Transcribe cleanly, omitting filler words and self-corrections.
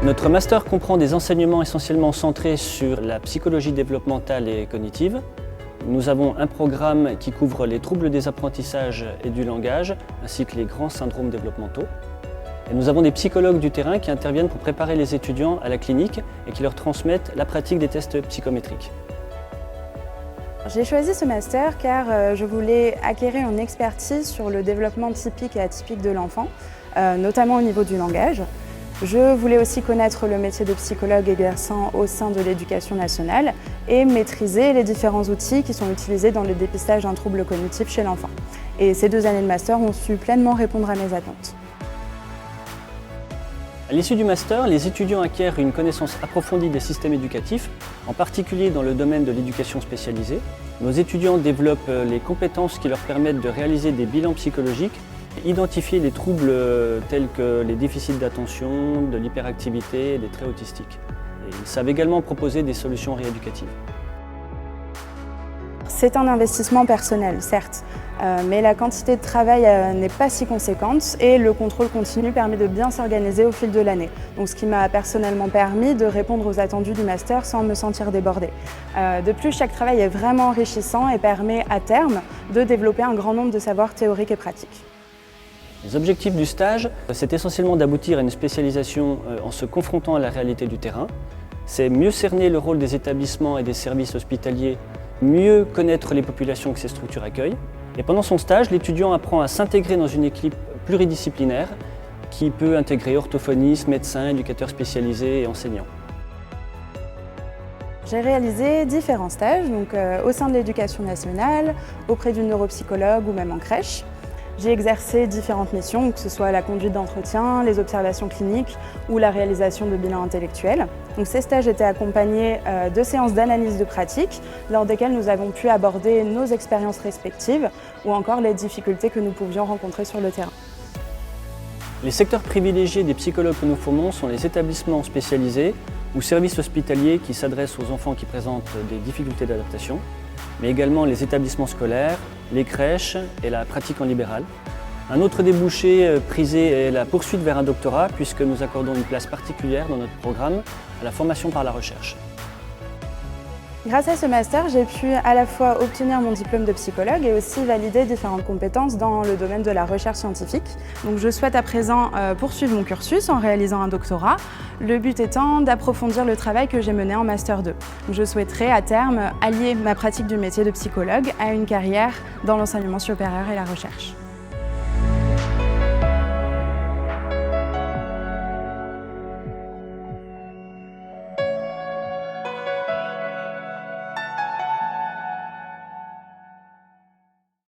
Notre master comprend des enseignements essentiellement centrés sur la psychologie développementale et cognitive. Nous avons un programme qui couvre les troubles des apprentissages et du langage, ainsi que les grands syndromes développementaux. Et nous avons des psychologues du terrain qui interviennent pour préparer les étudiants à la clinique et qui leur transmettent la pratique des tests psychométriques. J'ai choisi ce master car je voulais acquérir une expertise sur le développement typique et atypique de l'enfant, notamment au niveau du langage. Je voulais aussi connaître le métier de psychologue exerçant au sein de l'éducation nationale et maîtriser les différents outils qui sont utilisés dans le dépistage d'un trouble cognitif chez l'enfant. Et ces 2 années de master ont su pleinement répondre à mes attentes. À l'issue du master, les étudiants acquièrent une connaissance approfondie des systèmes éducatifs, en particulier dans le domaine de l'éducation spécialisée. Nos étudiants développent les compétences qui leur permettent de réaliser des bilans psychologiques, identifier les troubles tels que les déficits d'attention, de l'hyperactivité et des traits autistiques. Et ils savent également proposer des solutions rééducatives. C'est un investissement personnel, certes, mais la quantité de travail n'est pas si conséquente et le contrôle continu permet de bien s'organiser au fil de l'année. Donc, ce qui m'a personnellement permis de répondre aux attendus du master sans me sentir débordée. De plus, chaque travail est vraiment enrichissant et permet à terme de développer un grand nombre de savoirs théoriques et pratiques. Les objectifs du stage, c'est essentiellement d'aboutir à une spécialisation en se confrontant à la réalité du terrain. C'est mieux cerner le rôle des établissements et des services hospitaliers, mieux connaître les populations que ces structures accueillent. Et pendant son stage, l'étudiant apprend à s'intégrer dans une équipe pluridisciplinaire qui peut intégrer orthophonistes, médecins, éducateurs spécialisés et enseignants. J'ai réalisé différents stages au sein de l'éducation nationale, auprès d'une neuropsychologue ou même en crèche. J'ai exercé différentes missions, que ce soit la conduite d'entretien, les observations cliniques ou la réalisation de bilans intellectuels. Donc, ces stages étaient accompagnés de séances d'analyse de pratique, lors desquelles nous avons pu aborder nos expériences respectives ou encore les difficultés que nous pouvions rencontrer sur le terrain. Les secteurs privilégiés des psychologues que nous formons sont les établissements spécialisés ou services hospitaliers qui s'adressent aux enfants qui présentent des difficultés d'adaptation, mais également les établissements scolaires, les crèches et la pratique en libéral. Un autre débouché prisé est la poursuite vers un doctorat puisque nous accordons une place particulière dans notre programme à la formation par la recherche. Grâce à ce master, j'ai pu à la fois obtenir mon diplôme de psychologue et aussi valider différentes compétences dans le domaine de la recherche scientifique. Donc, je souhaite à présent poursuivre mon cursus en réalisant un doctorat, le but étant d'approfondir le travail que j'ai mené en Master 2. Je souhaiterais à terme allier ma pratique du métier de psychologue à une carrière dans l'enseignement supérieur et la recherche.